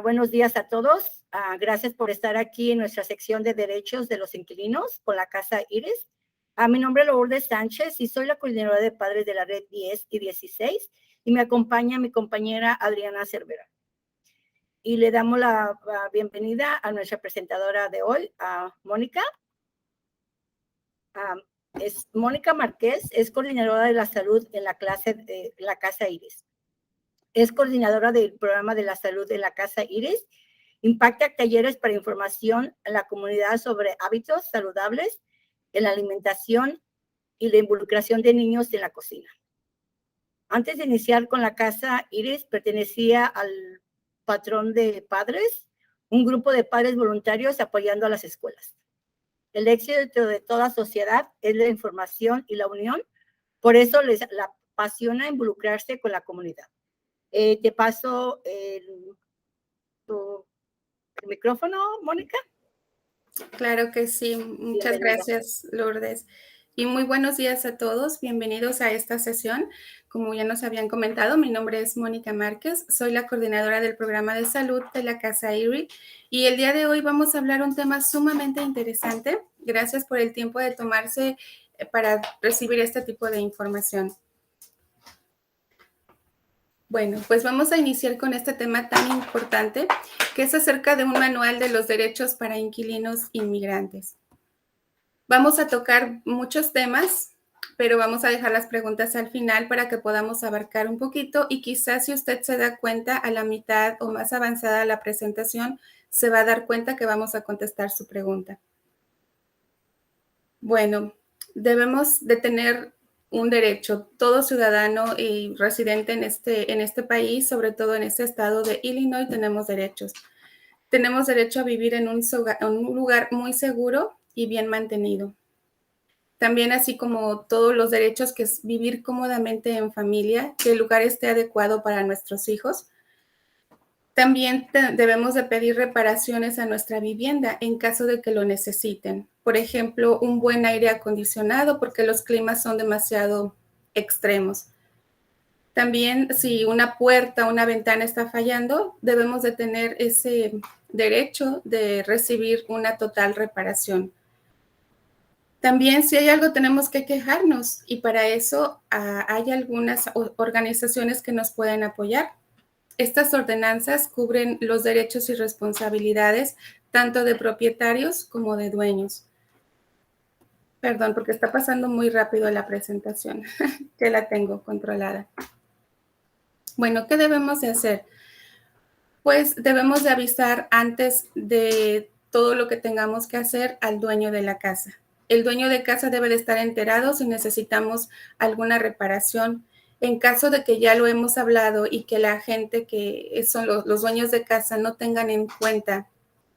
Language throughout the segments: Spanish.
Buenos días a todos. Gracias por estar aquí en nuestra sección de derechos de los inquilinos con la Casa Iris. Mi nombre es Lourdes Sánchez y soy la coordinadora de padres de la red 10 y 16 y me acompaña mi compañera Adriana Cervera. Y le damos la bienvenida a nuestra presentadora de hoy, a Mónica. Es Mónica Márquez, es coordinadora de la salud en la clase de la Casa Iris. Es coordinadora del programa de la salud de la Casa Iris. Impacta talleres para información a la comunidad sobre hábitos saludables en la alimentación y la involucración de niños en la cocina. Antes de iniciar con la Casa Iris, pertenecía al Patrón de Padres, un grupo de padres voluntarios apoyando a las escuelas. El éxito de toda sociedad es la información y la unión, por eso les la apasiona involucrarse con la comunidad. Te paso el micrófono, Mónica. Claro que sí. Muchas gracias, Lourdes. Y muy buenos días a todos. Bienvenidos a esta sesión. Como ya nos habían comentado, mi nombre es Mónica Márquez. Soy la coordinadora del programa de salud de la Casa Iris. Y el día de hoy vamos a hablar un tema sumamente interesante. Gracias por el tiempo de tomarse para recibir este tipo de información. Bueno, pues vamos a iniciar con este tema tan importante, que es acerca de un manual de los derechos para inquilinos inmigrantes. Vamos a tocar muchos temas, pero vamos a dejar las preguntas al final para que podamos abarcar un poquito y quizás si usted se da cuenta a la mitad o más avanzada la presentación, se va a dar cuenta que vamos a contestar su pregunta. Bueno, debemos de tener un derecho, todo ciudadano y residente en este país, sobre todo en este estado de Illinois, tenemos derechos. Tenemos derecho a vivir en un lugar muy seguro y bien mantenido. También así como todos los derechos que es vivir cómodamente en familia, que el lugar esté adecuado para nuestros hijos. También debemos de pedir reparaciones a nuestra vivienda en caso de que lo necesiten. Por ejemplo, un buen aire acondicionado porque los climas son demasiado extremos. También si una puerta o una ventana está fallando, debemos de tener ese derecho de recibir una total reparación. También si hay algo tenemos que quejarnos y para eso hay algunas organizaciones que nos pueden apoyar. Estas ordenanzas cubren los derechos y responsabilidades tanto de propietarios como de dueños. Perdón, porque está pasando muy rápido la presentación, que la tengo controlada. Bueno, ¿qué debemos de hacer? Pues debemos de avisar antes de todo lo que tengamos que hacer al dueño de la casa. El dueño de casa debe de estar enterado si necesitamos alguna reparación. En caso de que ya lo hemos hablado y que la gente que son los dueños de casa no tengan en cuenta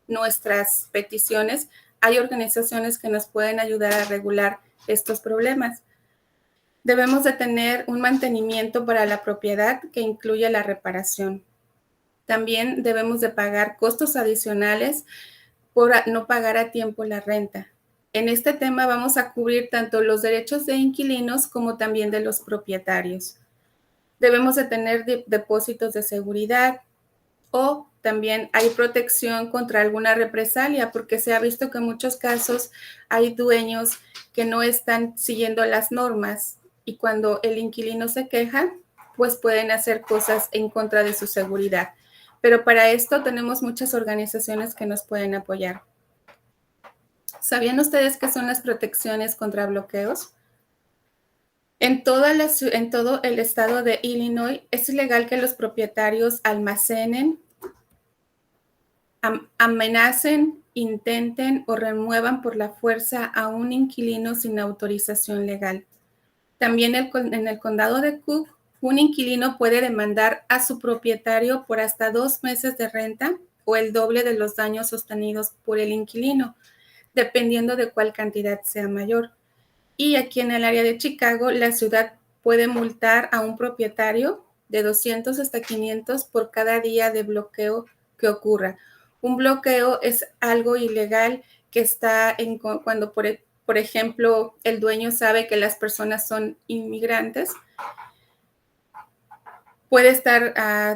nuestras peticiones, hay organizaciones que nos pueden ayudar a regular estos problemas. Debemos de tener un mantenimiento para la propiedad que incluya la reparación. También debemos de pagar costos adicionales por no pagar a tiempo la renta. En este tema vamos a cubrir tanto los derechos de inquilinos como también de los propietarios. Debemos de tener depósitos de seguridad o también hay protección contra alguna represalia porque se ha visto que en muchos casos hay dueños que no están siguiendo las normas y cuando el inquilino se queja, pues pueden hacer cosas en contra de su seguridad. Pero para esto tenemos muchas organizaciones que nos pueden apoyar. ¿Sabían ustedes qué son las protecciones contra bloqueos? En todo el estado de Illinois es ilegal que los propietarios almacenen, amenacen, intenten o remuevan por la fuerza a un inquilino sin autorización legal. También en el condado de Cook, un inquilino puede demandar a su propietario por hasta 2 meses de renta o el doble de los daños sostenidos por el inquilino, dependiendo de cuál cantidad sea mayor. Y aquí en el área de Chicago, la ciudad puede multar a un propietario de 200 hasta 500 por cada día de bloqueo que ocurra. Un bloqueo es algo ilegal que está cuando, por ejemplo, el dueño sabe que las personas son inmigrantes. puede estar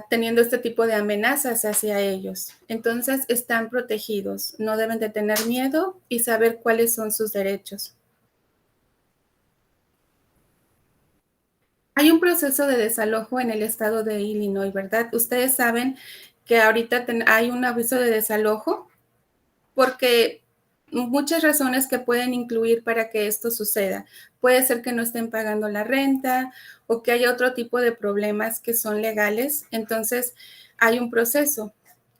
teniendo este tipo de amenazas hacia ellos. Entonces están protegidos, no deben de tener miedo y saber cuáles son sus derechos. Hay un proceso de desalojo en el estado de Illinois, ¿verdad? Ustedes saben que ahorita hay un aviso de desalojo porque muchas razones que pueden incluir para que esto suceda. Puede ser que no estén pagando la renta o que haya otro tipo de problemas que son legales. Entonces, hay un proceso.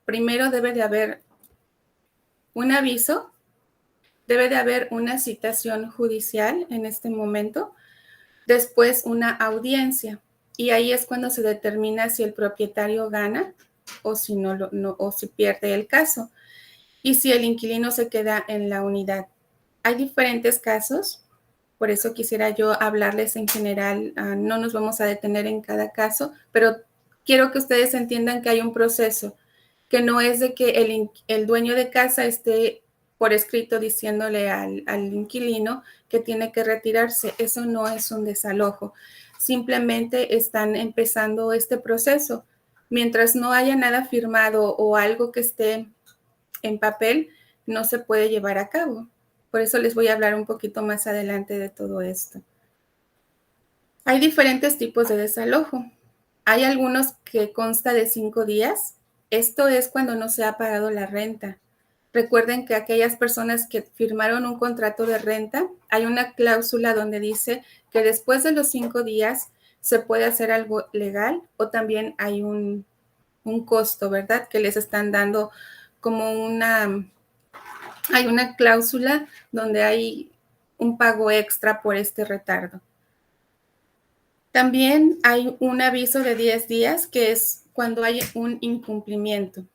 Primero debe de haber un aviso, debe de haber una citación judicial en este momento, después una audiencia. Y ahí es cuando se determina si el propietario gana o si o si pierde el caso y si el inquilino se queda en la unidad. Hay diferentes casos, por eso quisiera yo hablarles en general. No nos vamos a detener en cada caso, pero quiero que ustedes entiendan que hay un proceso, que no es de que el dueño de casa esté por escrito diciéndole al inquilino que tiene que retirarse. Eso no es un desalojo. Simplemente están empezando este proceso. Mientras no haya nada firmado o algo que esté en papel, no se puede llevar a cabo. Por eso les voy a hablar un poquito más adelante de todo esto. Hay diferentes tipos de desalojo. Hay algunos que consta de 5 días. Esto es cuando no se ha pagado la renta. Recuerden que aquellas personas que firmaron un contrato de renta, hay una cláusula donde dice que después de los 5 días se puede hacer algo legal o también hay un costo, ¿verdad? Que les están dando como hay una cláusula donde hay un pago extra por este retardo. También hay un aviso de 10 días que es cuando hay un incumplimiento.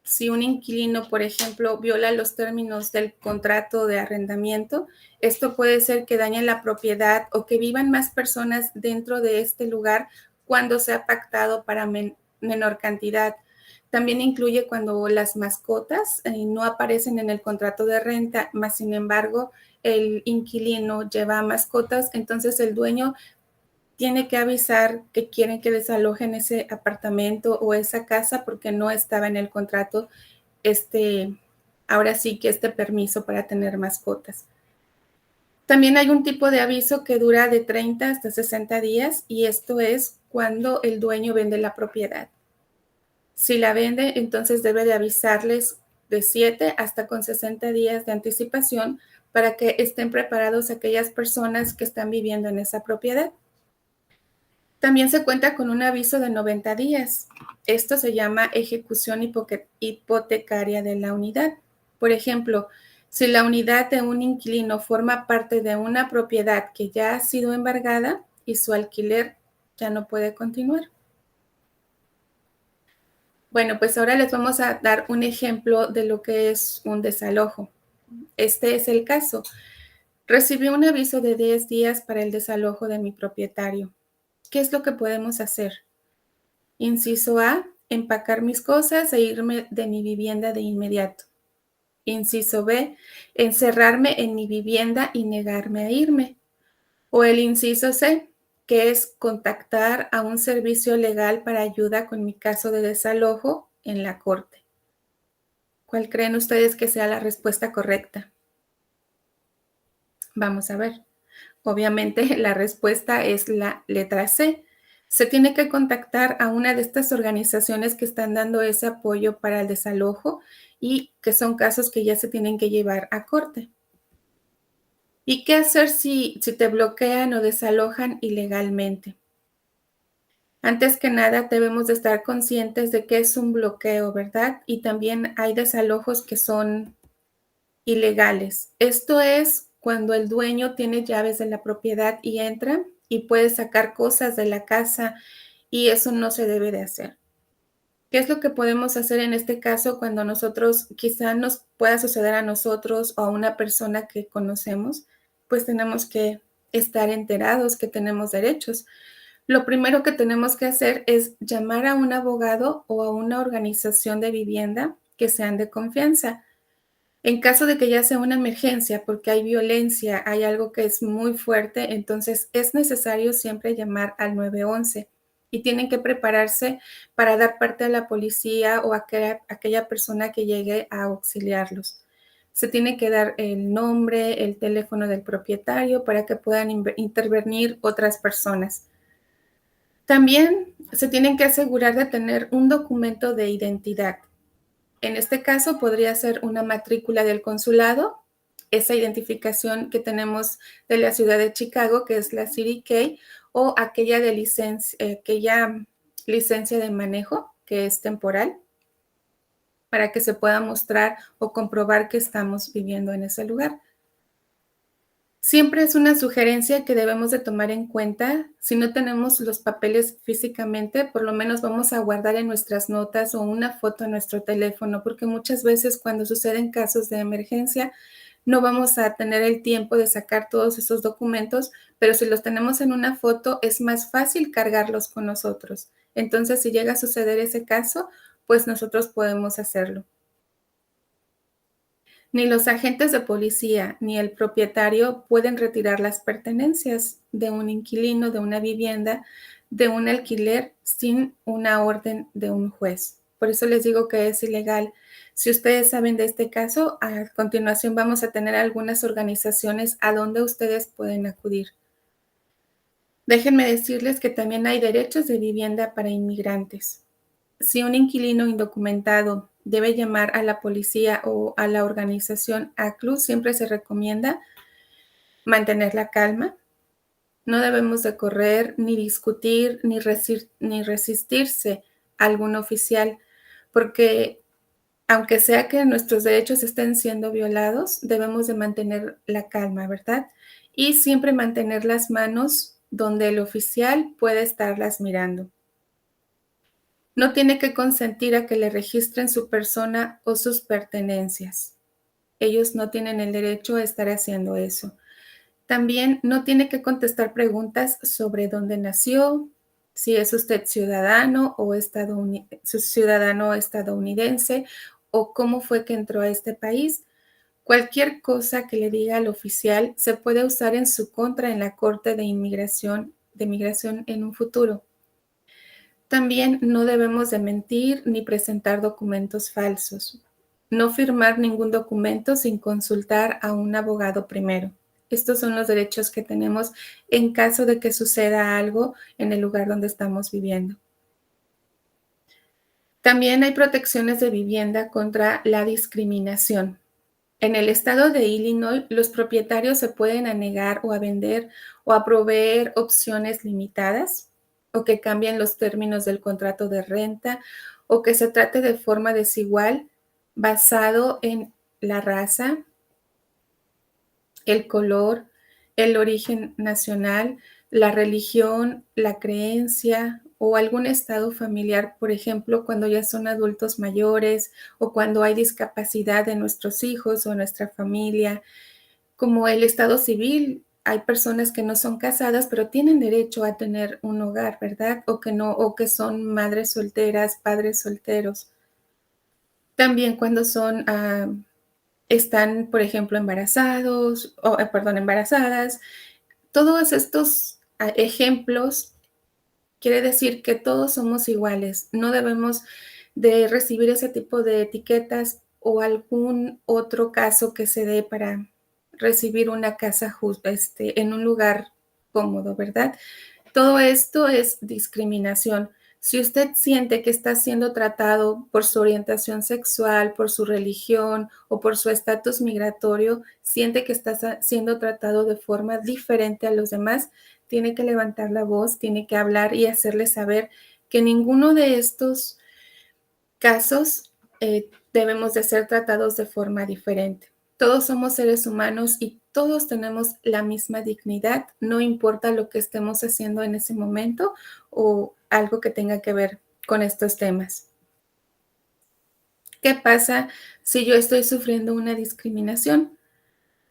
Si un inquilino, por ejemplo, viola los términos del contrato de arrendamiento, esto puede ser que dañe la propiedad o que vivan más personas dentro de este lugar cuando se ha pactado para menor cantidad. También incluye cuando las mascotas no aparecen en el contrato de renta, más sin embargo, el inquilino lleva mascotas, entonces el dueño tiene que avisar que quieren que desalojen ese apartamento o esa casa porque no estaba en el contrato ahora sí que este permiso para tener mascotas. También hay un tipo de aviso que dura de 30 hasta 60 días y esto es cuando el dueño vende la propiedad. Si la vende, entonces debe de avisarles de 7 hasta con 60 días de anticipación para que estén preparados aquellas personas que están viviendo en esa propiedad. También se cuenta con un aviso de 90 días. Esto se llama ejecución hipotecaria de la unidad. Por ejemplo, si la unidad de un inquilino forma parte de una propiedad que ya ha sido embargada y su alquiler ya no puede continuar. Bueno, pues ahora les vamos a dar un ejemplo de lo que es un desalojo. Este es el caso. Recibí un aviso de 10 días para el desalojo de mi propietario. ¿Qué es lo que podemos hacer? Inciso A, empacar mis cosas e irme de mi vivienda de inmediato. Inciso B, encerrarme en mi vivienda y negarme a irme. O el inciso C, que es contactar a un servicio legal para ayuda con mi caso de desalojo en la corte. ¿Cuál creen ustedes que sea la respuesta correcta? Vamos a ver. Obviamente la respuesta es la letra C. Se tiene que contactar a una de estas organizaciones que están dando ese apoyo para el desalojo y que son casos que ya se tienen que llevar a corte. ¿Y qué hacer si te bloquean o desalojan ilegalmente? Antes que nada, debemos de estar conscientes de que es un bloqueo, ¿verdad? Y también hay desalojos que son ilegales. Esto es cuando el dueño tiene llaves de la propiedad y entra y puede sacar cosas de la casa y eso no se debe de hacer. ¿Qué es lo que podemos hacer en este caso cuando nosotros, quizá nos pueda suceder a nosotros o a una persona que conocemos? Pues tenemos que estar enterados que tenemos derechos. Lo primero que tenemos que hacer es llamar a un abogado o a una organización de vivienda que sean de confianza. En caso de que ya sea una emergencia, porque hay violencia, hay algo que es muy fuerte, entonces es necesario siempre llamar al 911. y tienen que prepararse para dar parte a la policía o a aquella persona que llegue a auxiliarlos. Se tiene que dar el nombre, el teléfono del propietario para que puedan intervenir otras personas. También se tienen que asegurar de tener un documento de identidad. En este caso podría ser una matrícula del consulado, esa identificación que tenemos de la ciudad de Chicago, que es la CDK, o aquella licencia de manejo, que es temporal, para que se pueda mostrar o comprobar que estamos viviendo en ese lugar. Siempre es una sugerencia que debemos de tomar en cuenta. Si no tenemos los papeles físicamente, por lo menos vamos a guardar en nuestras notas o una foto en nuestro teléfono, porque muchas veces cuando suceden casos de emergencia, no vamos a tener el tiempo de sacar todos esos documentos, pero si los tenemos en una foto, es más fácil cargarlos con nosotros. Entonces, si llega a suceder ese caso, pues nosotros podemos hacerlo. Ni los agentes de policía ni el propietario pueden retirar las pertenencias de un inquilino, de una vivienda, de un alquiler sin una orden de un juez. Por eso les digo que es ilegal. Si ustedes saben de este caso, a continuación vamos a tener algunas organizaciones a donde ustedes pueden acudir. Déjenme decirles que también hay derechos de vivienda para inmigrantes. Si un inquilino indocumentado debe llamar a la policía o a la organización ACLU, siempre se recomienda mantener la calma. No debemos de correr, ni discutir, ni resistirse a algún oficial, porque aunque sea que nuestros derechos estén siendo violados, debemos de mantener la calma, ¿verdad? Y siempre mantener las manos donde el oficial puede estarlas mirando. No tiene que consentir a que le registren su persona o sus pertenencias. Ellos no tienen el derecho a estar haciendo eso. También no tiene que contestar preguntas sobre dónde nació, si es usted ciudadano o estadounidense o cómo fue que entró a este país. Cualquier cosa que le diga al oficial se puede usar en su contra en la Corte de Inmigración en un futuro. También no debemos de mentir ni presentar documentos falsos. No firmar ningún documento sin consultar a un abogado primero. Estos son los derechos que tenemos en caso de que suceda algo en el lugar donde estamos viviendo. También hay protecciones de vivienda contra la discriminación. En el estado de Illinois, los propietarios se pueden negar o a vender o a proveer opciones limitadas o que cambien los términos del contrato de renta o que se trate de forma desigual basado en la raza, el color, el origen nacional, la religión, la creencia o algún estado familiar, por ejemplo, cuando ya son adultos mayores o cuando hay discapacidad de nuestros hijos o nuestra familia, como el estado civil. Hay personas que no son casadas, pero tienen derecho a tener un hogar, ¿verdad? O que no, o que son madres solteras, padres solteros. También cuando están, por ejemplo, embarazadas. Todos estos ejemplos quiere decir que todos somos iguales. No debemos de recibir ese tipo de etiquetas o algún otro caso que se dé para recibir una casa en un lugar cómodo, ¿verdad? Todo esto es discriminación. Si usted siente que está siendo tratado por su orientación sexual, por su religión o por su estatus migratorio, siente que está siendo tratado de forma diferente a los demás, tiene que levantar la voz, tiene que hablar y hacerle saber que ninguno de estos casos debemos de ser tratados de forma diferente. Todos somos seres humanos y todos tenemos la misma dignidad, no importa lo que estemos haciendo en ese momento o algo que tenga que ver con estos temas. ¿Qué pasa si yo estoy sufriendo una discriminación?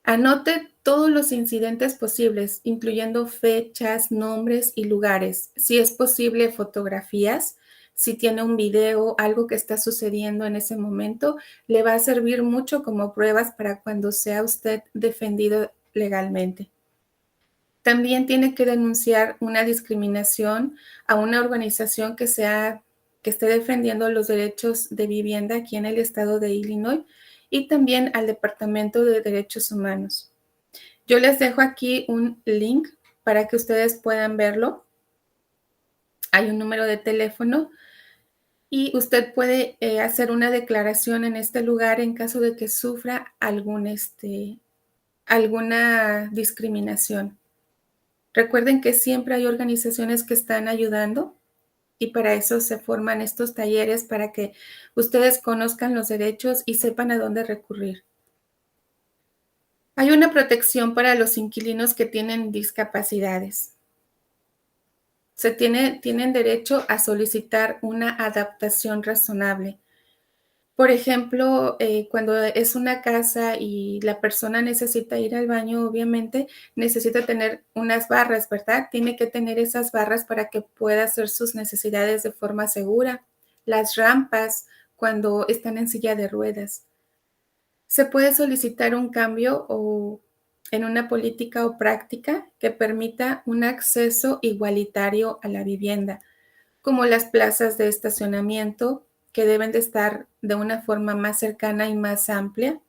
Anote todos los incidentes posibles, incluyendo fechas, nombres y lugares. Si es posible, fotografías. Si tiene un video, algo que está sucediendo en ese momento, le va a servir mucho como pruebas para cuando sea usted defendido legalmente. También tiene que denunciar una discriminación a una organización que esté defendiendo los derechos de vivienda aquí en el estado de Illinois y también al Departamento de Derechos Humanos. Yo les dejo aquí un link para que ustedes puedan verlo. Hay un número de teléfono y usted puede hacer una declaración en este lugar en caso de que sufra alguna discriminación. Recuerden que siempre hay organizaciones que están ayudando y para eso se forman estos talleres para que ustedes conozcan los derechos y sepan a dónde recurrir. Hay una protección para los inquilinos que tienen discapacidades. Tienen derecho a solicitar una adaptación razonable. Por ejemplo, cuando es una casa y la persona necesita ir al baño, obviamente necesita tener unas barras, ¿verdad? Tiene que tener esas barras para que pueda hacer sus necesidades de forma segura. Las rampas cuando están en silla de ruedas. Se puede solicitar un cambio en una política o práctica que permita un acceso igualitario a la vivienda, como las plazas de estacionamiento, que deben de estar de una forma más cercana y más amplia.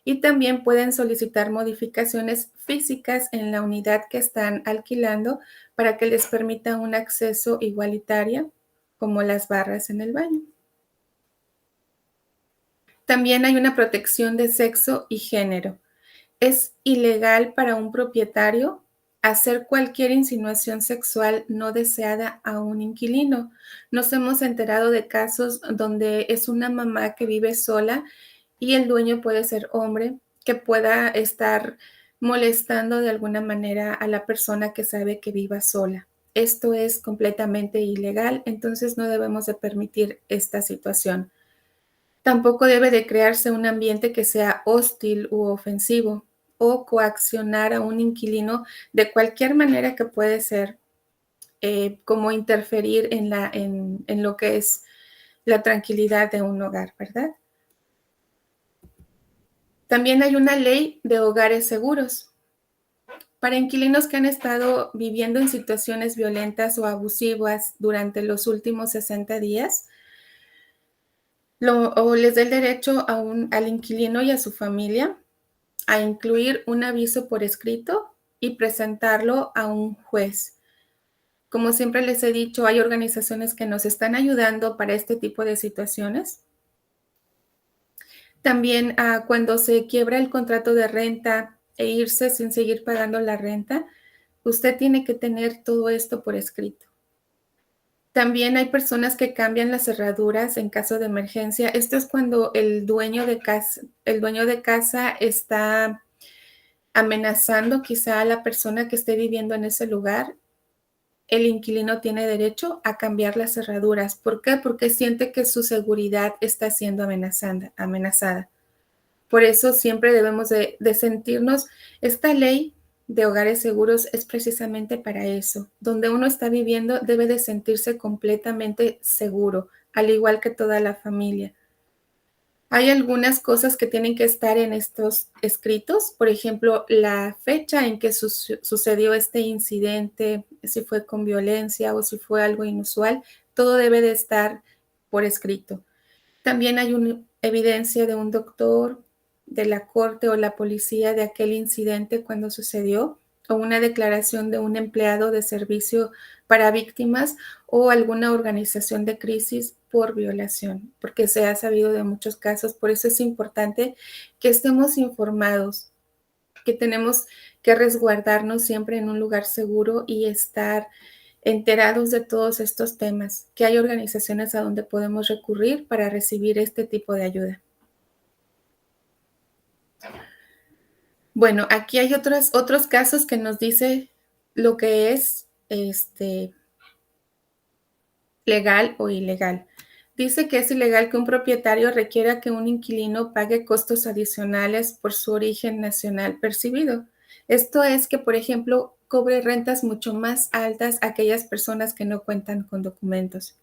Y también pueden solicitar modificaciones físicas en la unidad que están alquilando para que les permita un acceso igualitario, como las barras en el baño. También hay una protección de sexo y género. Es ilegal para un propietario hacer cualquier insinuación sexual no deseada a un inquilino. Nos hemos enterado de casos donde es una mamá que vive sola y el dueño puede ser hombre, que pueda estar molestando de alguna manera a la persona que sabe que viva sola. Esto es completamente ilegal, entonces no debemos de permitir esta situación. Tampoco debe de crearse un ambiente que sea hostil u ofensivo o coaccionar a un inquilino de cualquier manera que puede ser, como interferir en lo que es la tranquilidad de un hogar, ¿verdad? También hay una ley de hogares seguros. Para inquilinos que han estado viviendo en situaciones violentas o abusivas durante los últimos 60 días, o les da el derecho al inquilino y a su familia a incluir un aviso por escrito y presentarlo a un juez. Como siempre les he dicho, hay organizaciones que nos están ayudando para este tipo de situaciones. También cuando se quiebra el contrato de renta e irse sin seguir pagando la renta, usted tiene que tener todo esto por escrito. También hay personas que cambian las cerraduras en caso de emergencia. Esto es cuando el dueño de casa está amenazando quizá a la persona que esté viviendo en ese lugar. El inquilino tiene derecho a cambiar las cerraduras. ¿Por qué? Porque siente que su seguridad está siendo amenazada. Por eso siempre debemos de sentirnos, esta ley de hogares seguros es precisamente para eso. Donde uno está viviendo debe de sentirse completamente seguro, al igual que toda la familia. Hay algunas cosas que tienen que estar en estos escritos, por ejemplo, la fecha en que sucedió este incidente, si fue con violencia o si fue algo inusual, todo debe de estar por escrito. También hay una evidencia de un doctor, de la corte o la policía de aquel incidente cuando sucedió, o una declaración de un empleado de servicio para víctimas o alguna organización de crisis por violación, porque se ha sabido de muchos casos. Por eso es importante que estemos informados, que tenemos que resguardarnos siempre en un lugar seguro y estar enterados de todos estos temas, que hay organizaciones a donde podemos recurrir para recibir este tipo de ayuda. Bueno, aquí hay otros casos que nos dice lo que es legal o ilegal. Dice que es ilegal que un propietario requiera que un inquilino pague costos adicionales por su origen nacional percibido. Esto es que, por ejemplo, cobre rentas mucho más altas a aquellas personas que no cuentan con documentos.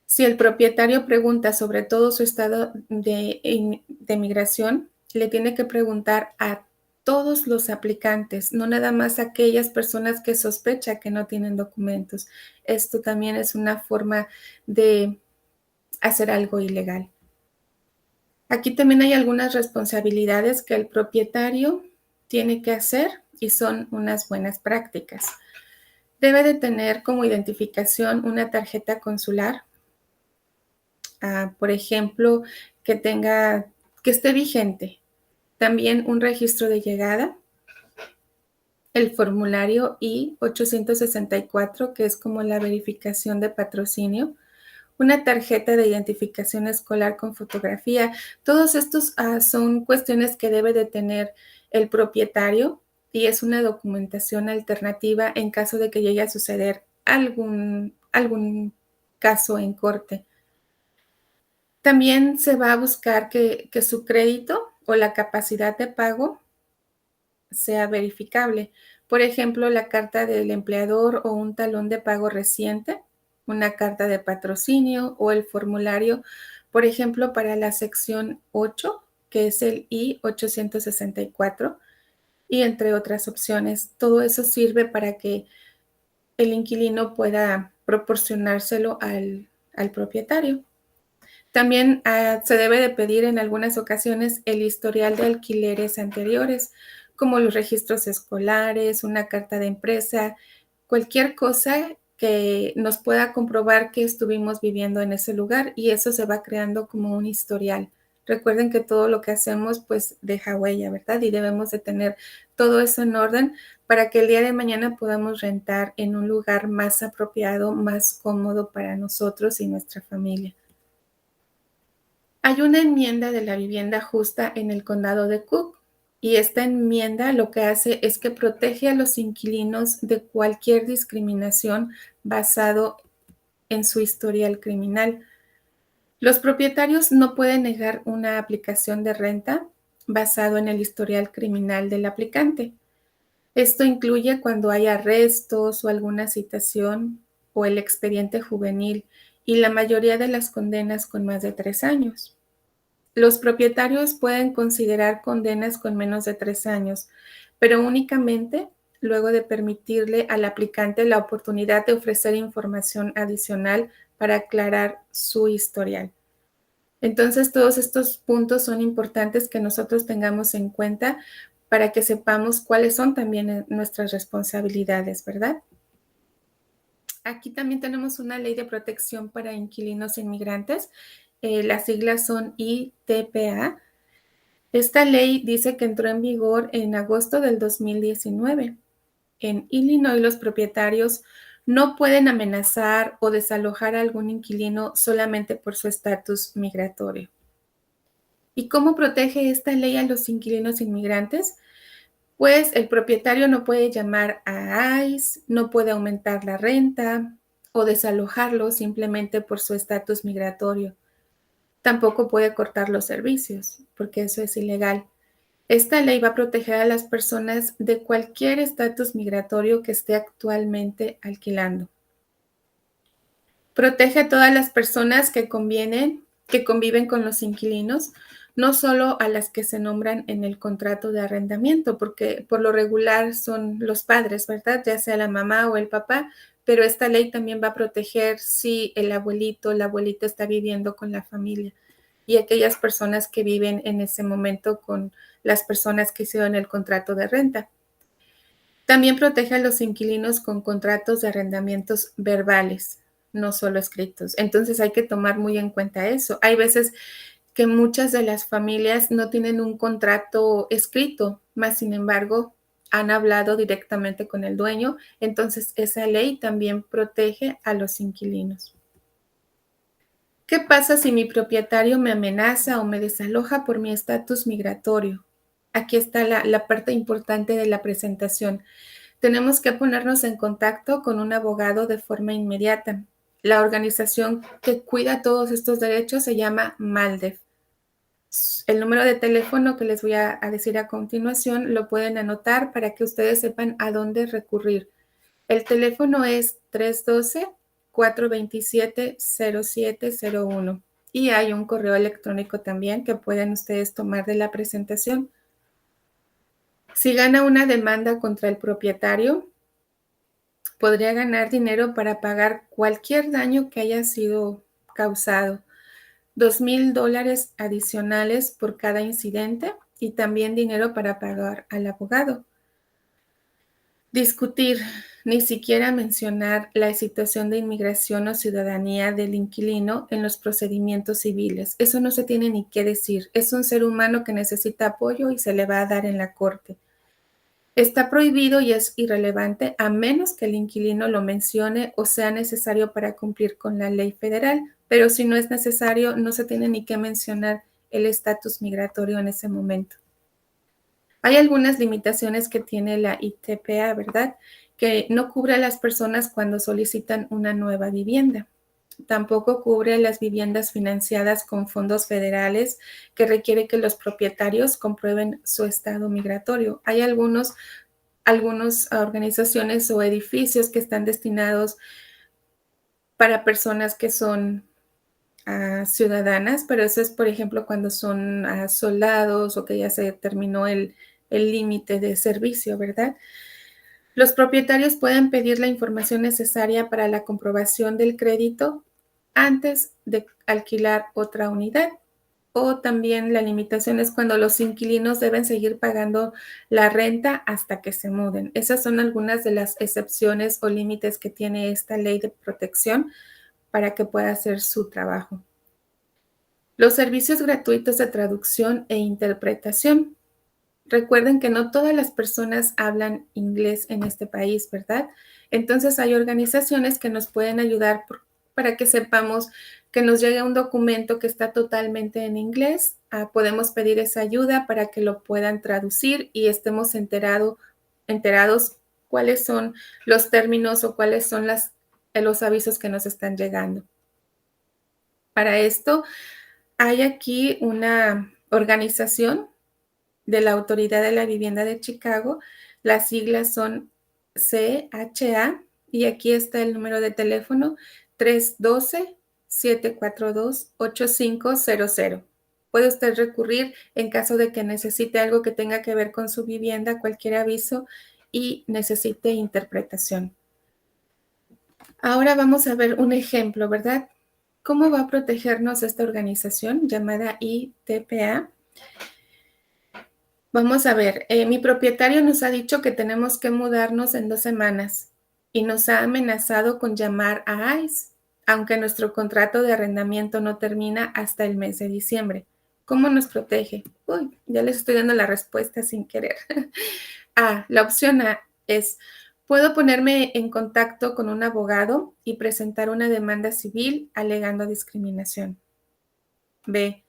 Si el propietario pregunta sobre todo su estado de migración, le tiene que preguntar a todos los aplicantes, no nada más aquellas personas que sospecha que no tienen documentos. Esto también es una forma de hacer algo ilegal. Aquí también hay algunas responsabilidades que el propietario tiene que hacer y son unas buenas prácticas. Debe de tener como identificación una tarjeta consular, por ejemplo, que esté vigente. También un registro de llegada, el formulario I-864, que es como la verificación de patrocinio, una tarjeta de identificación escolar con fotografía. Todos estos son cuestiones que debe de tener el propietario y es una documentación alternativa en caso de que llegue a suceder algún caso en corte. También se va a buscar que su crédito o la capacidad de pago sea verificable. Por ejemplo, la carta del empleador o un talón de pago reciente, una carta de patrocinio o el formulario, por ejemplo, para la sección 8, que es el I-864, y entre otras opciones. Todo eso sirve para que el inquilino pueda proporcionárselo al propietario. También se debe de pedir en algunas ocasiones el historial de alquileres anteriores, como los registros escolares, una carta de empresa, cualquier cosa que nos pueda comprobar que estuvimos viviendo en ese lugar, y eso se va creando como un historial. Recuerden que todo lo que hacemos pues deja huella, ¿verdad? Y debemos de tener todo eso en orden para que el día de mañana podamos rentar en un lugar más apropiado, más cómodo para nosotros y nuestra familia. Hay una enmienda de la vivienda justa en el condado de Cook, y esta enmienda lo que hace es que protege a los inquilinos de cualquier discriminación basado en su historial criminal. Los propietarios no pueden negar una aplicación de renta basado en el historial criminal del aplicante. Esto incluye cuando hay arrestos o alguna citación o el expediente juvenil, y la mayoría de las condenas con más de 3 años. Los propietarios pueden considerar condenas con menos de 3 años, pero únicamente luego de permitirle al aplicante la oportunidad de ofrecer información adicional para aclarar su historial. Entonces, todos estos puntos son importantes que nosotros tengamos en cuenta para que sepamos cuáles son también nuestras responsabilidades, ¿verdad? Aquí también tenemos una ley de protección para inquilinos inmigrantes. Las siglas son ITPA. Esta ley dice que entró en vigor en agosto del 2019. En Illinois, los propietarios no pueden amenazar o desalojar a algún inquilino solamente por su estatus migratorio. ¿Y cómo protege esta ley a los inquilinos inmigrantes? Pues el propietario no puede llamar a ICE, no puede aumentar la renta o desalojarlo simplemente por su estatus migratorio. Tampoco puede cortar los servicios, porque eso es ilegal. Esta ley va a proteger a las personas de cualquier estatus migratorio que esté actualmente alquilando. Protege a todas las personas que conviven con los inquilinos, no solo a las que se nombran en el contrato de arrendamiento, porque por lo regular son los padres, ¿verdad? Ya sea la mamá o el papá, pero esta ley también va a proteger si el abuelito o la abuelita está viviendo con la familia, y aquellas personas que viven en ese momento con las personas que hicieron el contrato de renta. También protege a los inquilinos con contratos de arrendamientos verbales, no solo escritos. Entonces hay que tomar muy en cuenta eso. Hay veces que muchas de las familias no tienen un contrato escrito, más sin embargo han hablado directamente con el dueño. Entonces esa ley también protege a los inquilinos. ¿Qué pasa si mi propietario me amenaza o me desaloja por mi estatus migratorio? Aquí está la parte importante de la presentación. Tenemos que ponernos en contacto con un abogado de forma inmediata. La organización que cuida todos estos derechos se llama MALDEF. El número de teléfono que les voy a decir a continuación lo pueden anotar para que ustedes sepan a dónde recurrir. El teléfono es 312-427-0701, y hay un correo electrónico también que pueden ustedes tomar de la presentación. Si gana una demanda contra el propietario, podría ganar dinero para pagar cualquier daño que haya sido causado. $2,000 adicionales por cada incidente y también dinero para pagar al abogado. Discutir, ni siquiera mencionar la situación de inmigración o ciudadanía del inquilino en los procedimientos civiles. Eso no se tiene ni qué decir. Es un ser humano que necesita apoyo y se le va a dar en la corte. Está prohibido y es irrelevante a menos que el inquilino lo mencione o sea necesario para cumplir con la ley federal, pero si no es necesario, no se tiene ni que mencionar el estatus migratorio en ese momento. Hay algunas limitaciones que tiene la ITPA, ¿verdad? Que no cubre a las personas cuando solicitan una nueva vivienda. Tampoco cubre las viviendas financiadas con fondos federales que requiere que los propietarios comprueben su estado migratorio. Hay algunas organizaciones o edificios que están destinados para personas que son ciudadanas, pero eso es, por ejemplo, cuando son soldados o que ya se terminó el límite de servicio, ¿verdad? Los propietarios pueden pedir la información necesaria para la comprobación del crédito antes de alquilar otra unidad. O también la limitación es cuando los inquilinos deben seguir pagando la renta hasta que se muden. Esas son algunas de las excepciones o límites que tiene esta ley de protección para que pueda hacer su trabajo. Los servicios gratuitos de traducción e interpretación. Recuerden que no todas las personas hablan inglés en este país, ¿verdad? Entonces hay organizaciones que nos pueden ayudar para que sepamos que nos llegue un documento que está totalmente en inglés. Podemos pedir esa ayuda para que lo puedan traducir y estemos enterados cuáles son los términos o cuáles son los avisos que nos están llegando. Para esto, hay aquí una organización de la Autoridad de la Vivienda de Chicago. Las siglas son CHA y aquí está el número de teléfono 312-742-8500. Puede usted recurrir en caso de que necesite algo que tenga que ver con su vivienda, cualquier aviso y necesite interpretación. Ahora vamos a ver un ejemplo, ¿verdad? ¿Cómo va a protegernos esta organización llamada ITPA? Vamos a ver, mi propietario nos ha dicho que tenemos que mudarnos en 2 semanas y nos ha amenazado con llamar a ICE, aunque nuestro contrato de arrendamiento no termina hasta el mes de diciembre. ¿Cómo nos protege? Uy, ya les estoy dando la respuesta sin querer. La opción A es, puedo ponerme en contacto con un abogado y presentar una demanda civil alegando discriminación. B,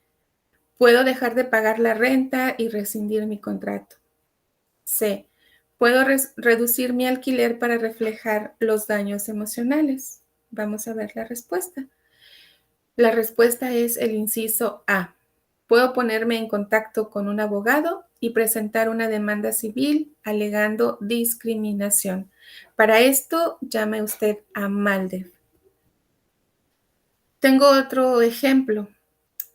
puedo dejar de pagar la renta y rescindir mi contrato. C, puedo reducir mi alquiler para reflejar los daños emocionales. Vamos a ver la respuesta. La respuesta es el inciso A. Puedo ponerme en contacto con un abogado y presentar una demanda civil alegando discriminación. Para esto, llame usted a Maldev. Tengo otro ejemplo.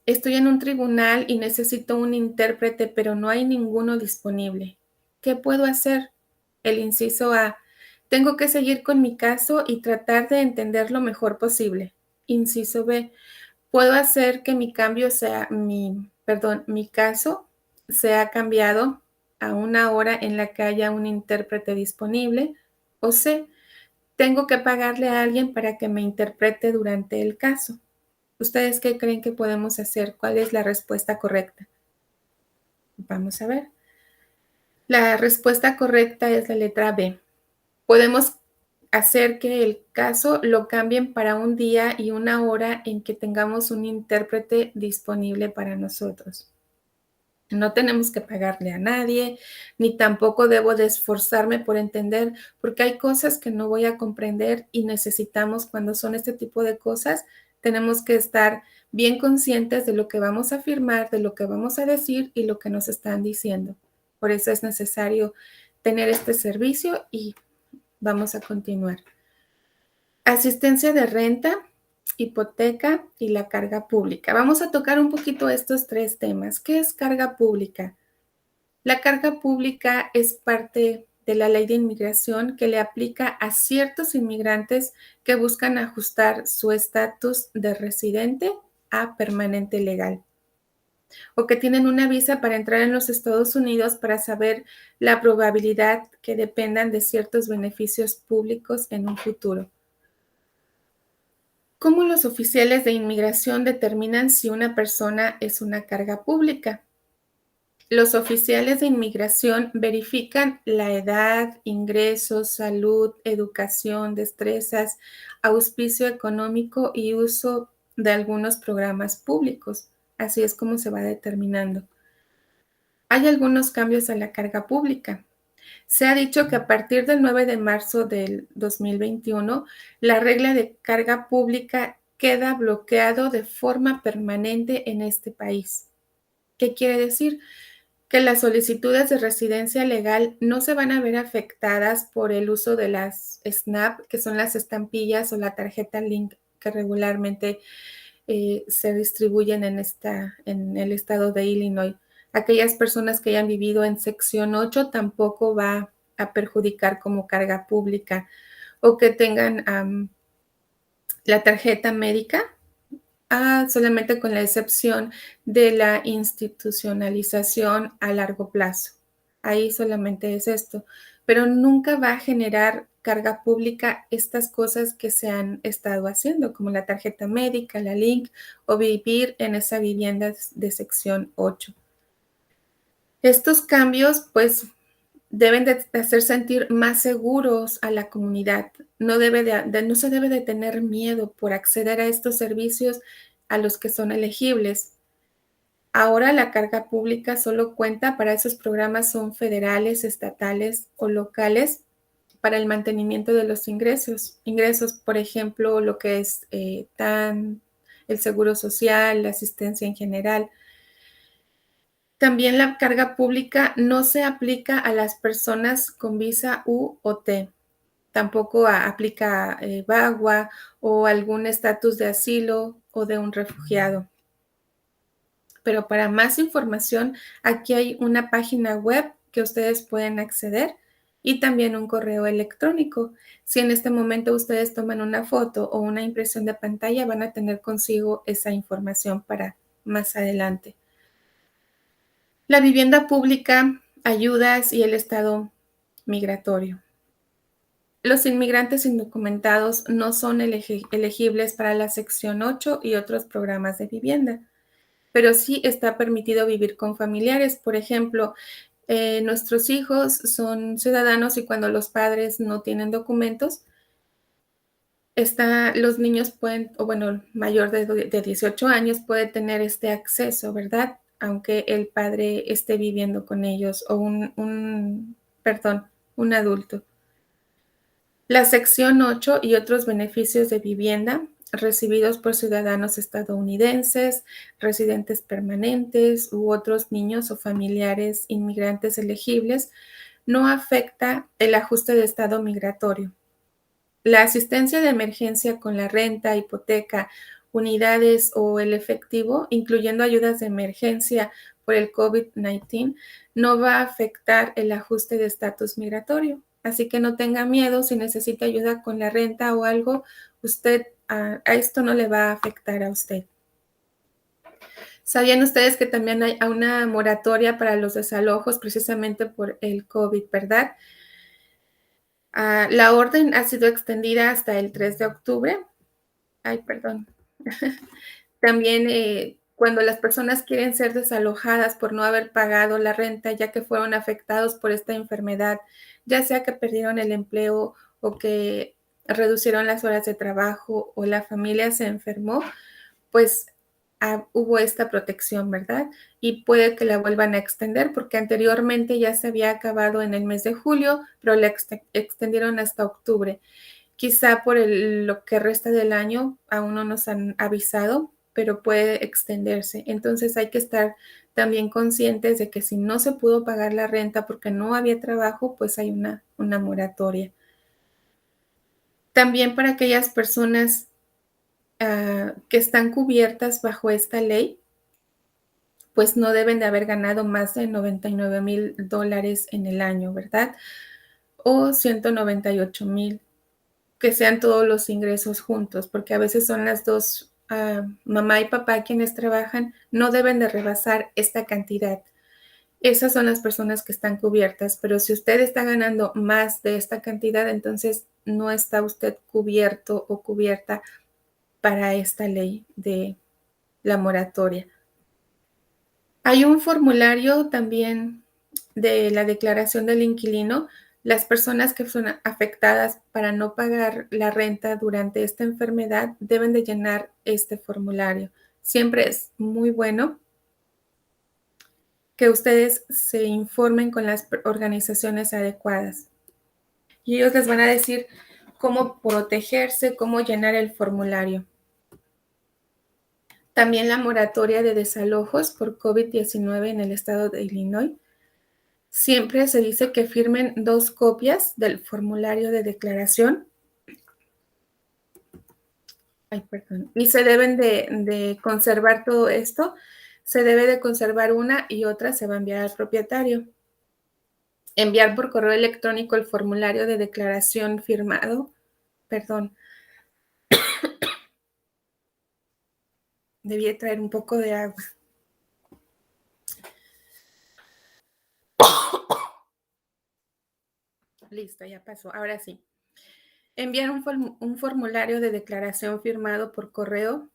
Estoy en un tribunal y necesito un intérprete, pero no hay ninguno disponible. ¿Qué puedo hacer? El inciso A. Tengo que seguir con mi caso y tratar de entender lo mejor posible. Inciso B. Puedo hacer que mi caso sea cambiado a una hora en la que haya un intérprete disponible. O C. Tengo que pagarle a alguien para que me interprete durante el caso. ¿Ustedes qué creen que podemos hacer? ¿Cuál es la respuesta correcta? Vamos a ver. La respuesta correcta es la letra B. Podemos hacer que el caso lo cambien para un día y una hora en que tengamos un intérprete disponible para nosotros. No tenemos que pagarle a nadie, ni tampoco debo de esforzarme por entender, porque hay cosas que no voy a comprender y necesitamos, cuando son este tipo de cosas, tenemos que estar bien conscientes de lo que vamos a afirmar, de lo que vamos a decir y lo que nos están diciendo. Por eso es necesario tener este servicio y vamos a continuar. Asistencia de renta, hipoteca y la carga pública. Vamos a tocar un poquito estos 3 temas. ¿Qué es carga pública? La carga pública es parte de la ley de inmigración que le aplica a ciertos inmigrantes que buscan ajustar su estatus de residente a permanente legal o que tienen una visa para entrar en los Estados Unidos para saber la probabilidad que dependan de ciertos beneficios públicos en un futuro. ¿Cómo los oficiales de inmigración determinan si una persona es una carga pública? Los oficiales de inmigración verifican la edad, ingresos, salud, educación, destrezas, auspicio económico y uso de algunos programas públicos. Así es como se va determinando. Hay algunos cambios a la carga pública. Se ha dicho que a partir del 9 de marzo del 2021, la regla de carga pública queda bloqueado de forma permanente en este país. ¿Qué quiere decir? Que las solicitudes de residencia legal no se van a ver afectadas por el uso de las SNAP, que son las estampillas o la tarjeta Link que regularmente se distribuyen en el estado de Illinois. Aquellas personas que hayan vivido en sección 8 tampoco va a perjudicar como carga pública o que tengan la tarjeta médica. Solamente con la excepción de la institucionalización a largo plazo. Ahí solamente es esto, pero nunca va a generar carga pública estas cosas que se han estado haciendo, como la tarjeta médica, la Link o vivir en esa vivienda de sección 8. Estos cambios, pues, deben de hacer sentir más seguros a la comunidad. No se debe de tener miedo por acceder a estos servicios a los que son elegibles. Ahora la carga pública solo cuenta para esos programas son federales, estatales o locales para el mantenimiento de los ingresos. Ingresos, por ejemplo, lo que es TAN, el seguro social, la asistencia en general. También la carga pública no se aplica a las personas con visa U o T. Tampoco aplica VAWA o algún estatus de asilo o de un refugiado. Pero para más información, aquí hay una página web que ustedes pueden acceder y también un correo electrónico. Si en este momento ustedes toman una foto o una impresión de pantalla, van a tener consigo esa información para más adelante. La vivienda pública, ayudas y el estado migratorio. Los inmigrantes indocumentados no son elegibles para la sección 8 y otros programas de vivienda, pero sí está permitido vivir con familiares. Por ejemplo, nuestros hijos son ciudadanos y cuando los padres no tienen documentos, los niños pueden, o bueno, mayor de 18 años puede tener este acceso, ¿verdad? Aunque el padre esté viviendo con ellos o un adulto. La sección 8 y otros beneficios de vivienda recibidos por ciudadanos estadounidenses, residentes permanentes u otros niños o familiares inmigrantes elegibles no afecta el ajuste de estado migratorio. La asistencia de emergencia con la renta, hipoteca, unidades o el efectivo, incluyendo ayudas de emergencia por el COVID-19, no va a afectar el ajuste de estatus migratorio. Así que no tenga miedo si necesita ayuda con la renta o algo, a esto no le va a afectar a usted. ¿Sabían ustedes que también hay una moratoria para los desalojos precisamente por el COVID, verdad? La orden ha sido extendida hasta el 3 de octubre. También cuando las personas quieren ser desalojadas por no haber pagado la renta, ya que fueron afectados por esta enfermedad, ya sea que perdieron el empleo o que reducieron las horas de trabajo o la familia se enfermó, pues hubo esta protección, ¿verdad? Y puede que la vuelvan a extender porque anteriormente ya se había acabado en el mes de julio, pero la extendieron hasta octubre. Quizá por lo que resta del año aún no nos han avisado, pero puede extenderse. Entonces hay que estar también conscientes de que si no se pudo pagar la renta porque no había trabajo, pues hay una moratoria. También para aquellas personas que están cubiertas bajo esta ley, pues no deben de haber ganado más de $99,000 en el año, ¿verdad? O 198,000, que sean todos los ingresos juntos, porque a veces son las dos, mamá y papá quienes trabajan, no deben de rebasar esta cantidad. Esas son las personas que están cubiertas, pero si usted está ganando más de esta cantidad, entonces no está usted cubierto o cubierta para esta ley de la moratoria. Hay un formulario también de la declaración del inquilino. Las personas que son afectadas para no pagar la renta durante esta enfermedad deben de llenar este formulario. Siempre es muy bueno que ustedes se informen con las organizaciones adecuadas. Y ellos les van a decir cómo protegerse, cómo llenar el formulario. También la moratoria de desalojos por COVID-19 en el estado de Illinois. Siempre se dice que firmen 2 copias del formulario de declaración. Ay, perdón. Y se deben de conservar todo esto. Se debe de conservar una y otra se va a enviar al propietario. Enviar por correo electrónico el formulario de declaración firmado. Perdón. Debí traer un poco de agua. Listo, ya pasó. Ahora sí. Enviar un formulario de declaración firmado por correo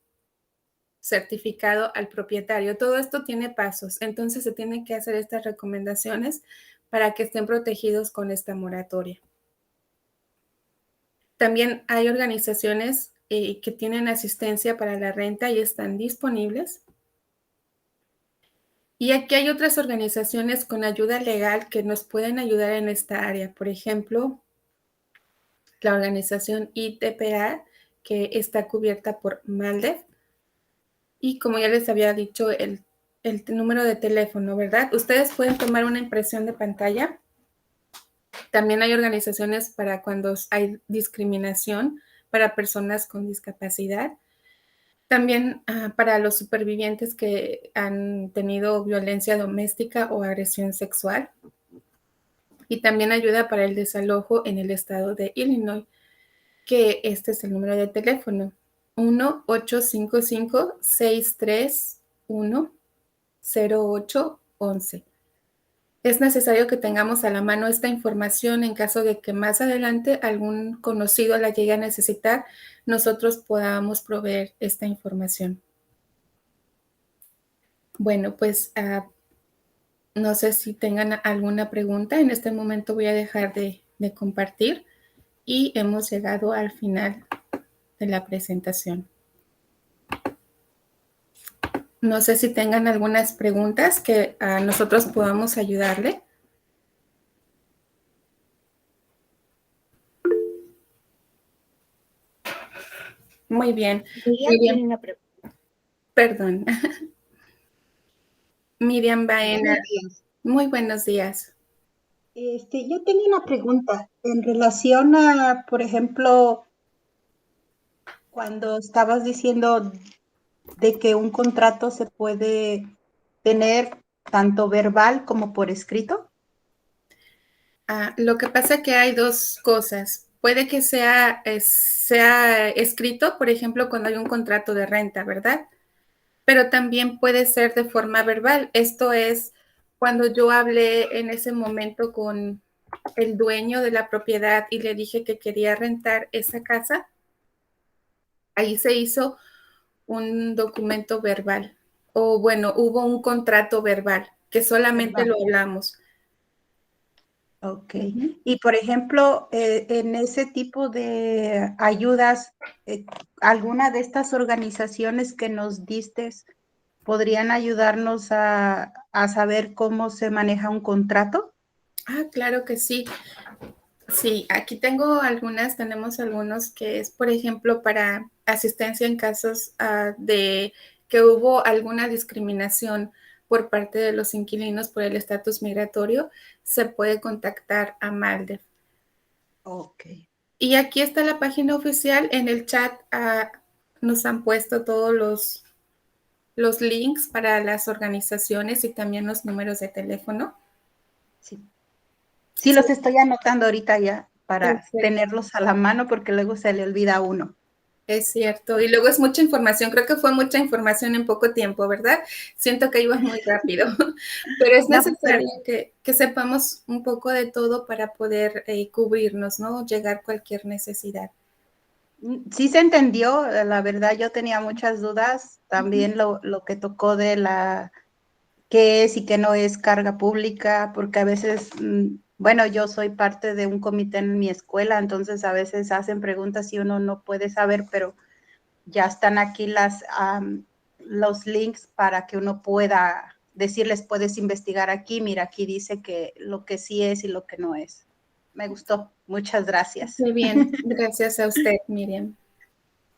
certificado al propietario. Todo esto tiene pasos, entonces se tienen que hacer estas recomendaciones para que estén protegidos con esta moratoria. También hay organizaciones que tienen asistencia para la renta y están disponibles. Y aquí hay otras organizaciones con ayuda legal que nos pueden ayudar en esta área. Por ejemplo, la organización ITPA, que está cubierta por MALDEF. Y como ya les había dicho, el número de teléfono, ¿verdad? Ustedes pueden tomar una impresión de pantalla. También hay organizaciones para cuando hay discriminación para personas con discapacidad. También para los supervivientes que han tenido violencia doméstica o agresión sexual. Y también ayuda para el desalojo en el estado de Illinois, que este es el número de teléfono: 1-855-631-0811. Es necesario que tengamos a la mano esta información en caso de que más adelante algún conocido la llegue a necesitar, nosotros podamos proveer esta información. Bueno, pues no sé si tengan alguna pregunta. En este momento voy a dejar de compartir y hemos llegado al final de la presentación. No sé si tengan algunas preguntas que a nosotros podamos ayudarle. Muy bien. Miriam tiene una pregunta. Perdón. Miriam Baena. Buenos días. Muy buenos días. Yo tengo una pregunta en relación a, por ejemplo, cuando estabas diciendo de que un contrato se puede tener tanto verbal como por escrito. Lo que pasa es que hay dos cosas. Puede que sea escrito, por ejemplo, cuando hay un contrato de renta, ¿verdad? Pero también puede ser de forma verbal. Esto es cuando yo hablé en ese momento con el dueño de la propiedad y le dije que quería rentar esa casa. Ahí se hizo un documento verbal, o bueno, hubo un contrato verbal que solamente lo hablamos. Ok. Y por ejemplo, en ese tipo de ayudas, ¿alguna de estas organizaciones que nos diste podrían ayudarnos a saber cómo se maneja un contrato? Claro que sí. Sí, aquí tenemos algunos que es, por ejemplo, para asistencia en casos de que hubo alguna discriminación por parte de los inquilinos por el estatus migratorio, se puede contactar a MALDEF. Ok. Y aquí está la página oficial. En el chat nos han puesto todos los links para las organizaciones y también los números de teléfono. Sí. Sí, los estoy anotando ahorita ya para Perfecto. tenerlos a la mano porque luego se le olvida a uno. Es cierto. Y luego es mucha información. Creo que fue mucha información en poco tiempo, ¿verdad? Siento que ibas muy rápido. Pero es necesario que sepamos un poco de todo para poder cubrirnos, ¿no? Llegar a cualquier necesidad. Sí se entendió, la verdad yo tenía muchas dudas. También lo que tocó de la qué es y qué no es carga pública, porque a veces, bueno, yo soy parte de un comité en mi escuela, entonces a veces hacen preguntas y uno no puede saber, pero ya están aquí los links para que uno pueda decirles, puedes investigar aquí, mira, aquí dice que lo que sí es y lo que no es. Me gustó, muchas gracias. Muy bien, gracias a usted, Miriam.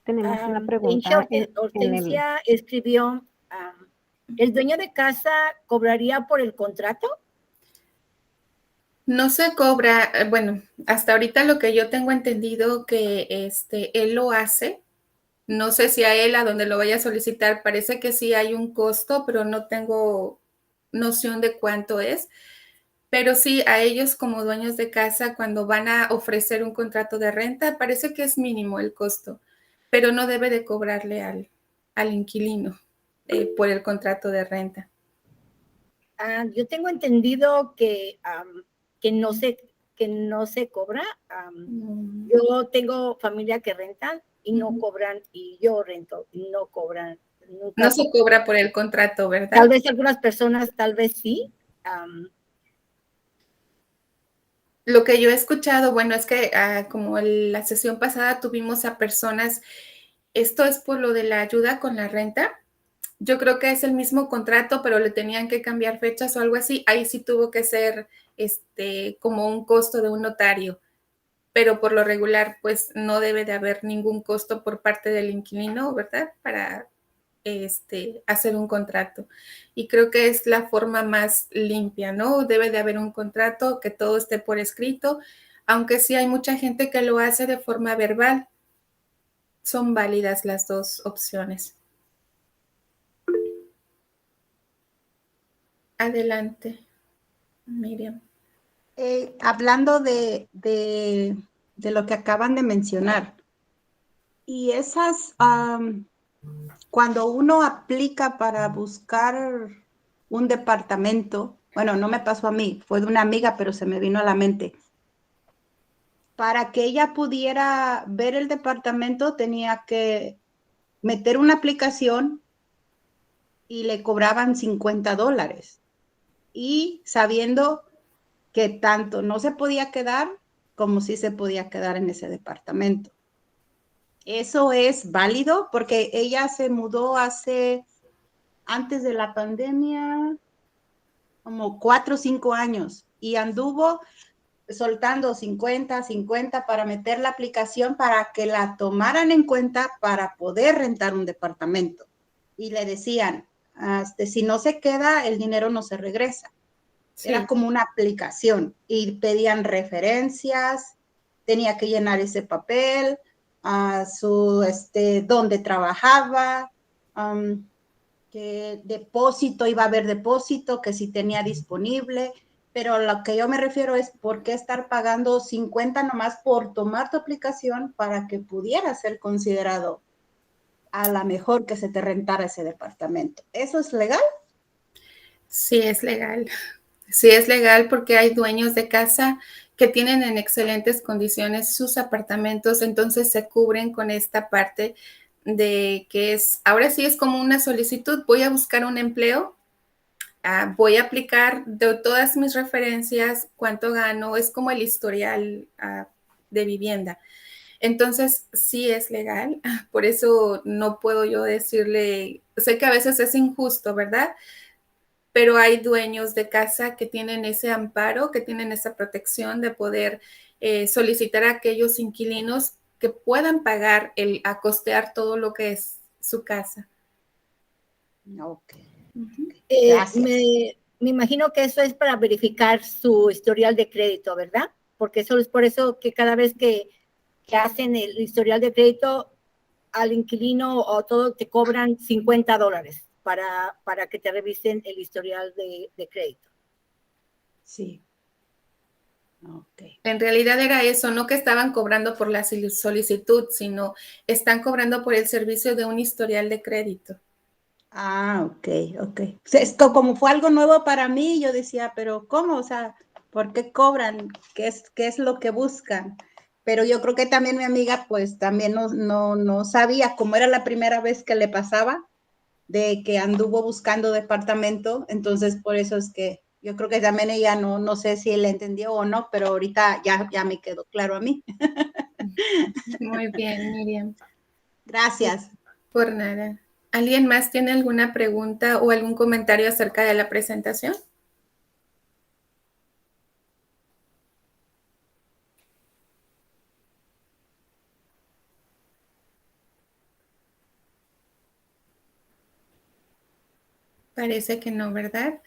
Tenemos una De pregunta hecho, Hortensia escribió, ¿el dueño de casa cobraría por el contrato? No se cobra, bueno, hasta ahorita lo que yo tengo entendido que él lo hace. No sé si a él, a donde lo vaya a solicitar, parece que sí hay un costo, pero no tengo noción de cuánto es. Pero sí, a ellos como dueños de casa, cuando van a ofrecer un contrato de renta, parece que es mínimo el costo, pero no debe de cobrarle al inquilino por el contrato de renta. Yo tengo entendido que no se cobra. Yo tengo familia que rentan y no cobran, y yo rento y no cobran. Nunca no se cobra por el contrato, ¿verdad? Tal vez algunas personas, tal vez sí. Lo que yo he escuchado, bueno, es que como la sesión pasada tuvimos a personas, esto es por lo de la ayuda con la renta. Yo creo que es el mismo contrato, pero le tenían que cambiar fechas o algo así. Ahí sí tuvo que ser como un costo de un notario. Pero por lo regular, pues no debe de haber ningún costo por parte del inquilino, ¿verdad? Para hacer un contrato. Y creo que es la forma más limpia, ¿no? Debe de haber un contrato, que todo esté por escrito, aunque sí hay mucha gente que lo hace de forma verbal. Son válidas las dos opciones. Adelante, Miriam. Hablando de lo que acaban de mencionar, y esas, cuando uno aplica para buscar un departamento, bueno, no me pasó a mí, fue de una amiga, pero se me vino a la mente. Para que ella pudiera ver el departamento, tenía que meter una aplicación y le cobraban $50. Y sabiendo que tanto no se podía quedar como sí se podía quedar en ese departamento. Eso es válido porque ella se mudó antes de la pandemia, como 4 o 5 años, y anduvo soltando 50 para meter la aplicación para que la tomaran en cuenta para poder rentar un departamento. Y le decían, si no se queda, el dinero no se regresa. Sí. Era como una aplicación y pedían referencias, tenía que llenar ese papel, dónde trabajaba, que depósito, iba a haber depósito, que si tenía disponible, pero lo que yo me refiero es por qué estar pagando 50 nomás por tomar tu aplicación para que pudiera ser considerado a la mejor que se te rentara ese departamento. ¿Eso es legal? Sí, es legal. Sí, es legal porque hay dueños de casa que tienen en excelentes condiciones sus apartamentos, entonces se cubren con esta parte de que ahora sí es como una solicitud, voy a buscar un empleo, voy a aplicar de todas mis referencias, cuánto gano, es como el historial de vivienda. Entonces, sí es legal, por eso no puedo yo decirle, sé que a veces es injusto, ¿verdad? Pero hay dueños de casa que tienen ese amparo, que tienen esa protección de poder solicitar a aquellos inquilinos que puedan pagar a costear todo lo que es su casa. Ok. Me imagino que eso es para verificar su historial de crédito, ¿verdad? Porque eso es por eso que cada vez que hacen el historial de crédito al inquilino o todo te cobran $50 para que te revisen el historial de crédito. Sí. Ok. En realidad era eso, no que estaban cobrando por la solicitud, sino están cobrando por el servicio de un historial de crédito. Ah, ok, ok. O sea, esto como fue algo nuevo para mí, yo decía, pero ¿cómo? O sea, ¿por qué cobran? ¿Qué es lo que buscan? Pero yo creo que también mi amiga, pues también no sabía, como era la primera vez que le pasaba, de que anduvo buscando departamento, entonces por eso es que yo creo que también ella no sé si le entendió o no, pero ahorita ya me quedó claro a mí. Muy bien, Miriam. Gracias. Por nada. ¿Alguien más tiene alguna pregunta o algún comentario acerca de la presentación? Parece que no, ¿verdad?